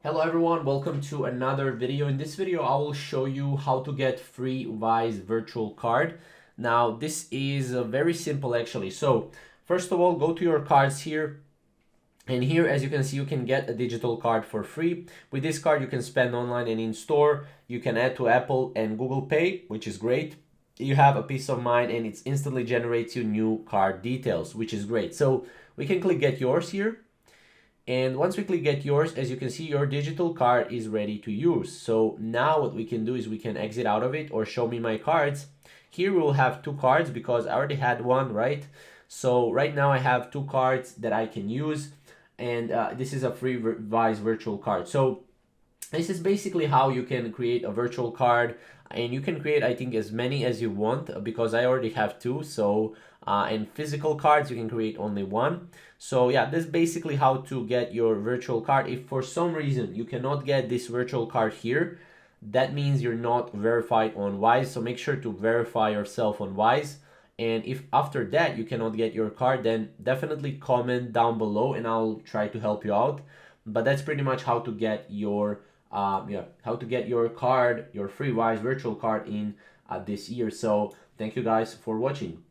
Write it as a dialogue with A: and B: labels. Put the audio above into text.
A: Hello everyone, welcome to another video. In this video, I will show you how to get free Wise virtual card. Now, this is very simple actually. So, first of all, go to your cards here. And here, as you can see, you can get a digital card for free. With this card, you can spend online and in store. You can add to Apple and Google Pay, which is great. You have a peace of mind and it instantly generates you new card details, which is great. So we can click get yours here. And once we click get yours, as you can see, your digital card is ready to use. So now what we can do is we can exit out of it or show me my cards. Here we will have two cards because I already had one, right? So right now I have two cards that I can use, and this is a free Wise virtual card. So this is basically how you can create a virtual card, and you can create, I think, as many as you want because I already have two. So and physical cards, you can create only one. So yeah, this is basically how to get your virtual card. If for some reason you cannot get this virtual card here, that means you're not verified on Wise. So make sure to verify yourself on Wise. And if after that you cannot get your card, then definitely comment down below and I'll try to help you out. But that's pretty much how to get your how to get your card, your free Wise virtual card in this year. So thank you guys for watching.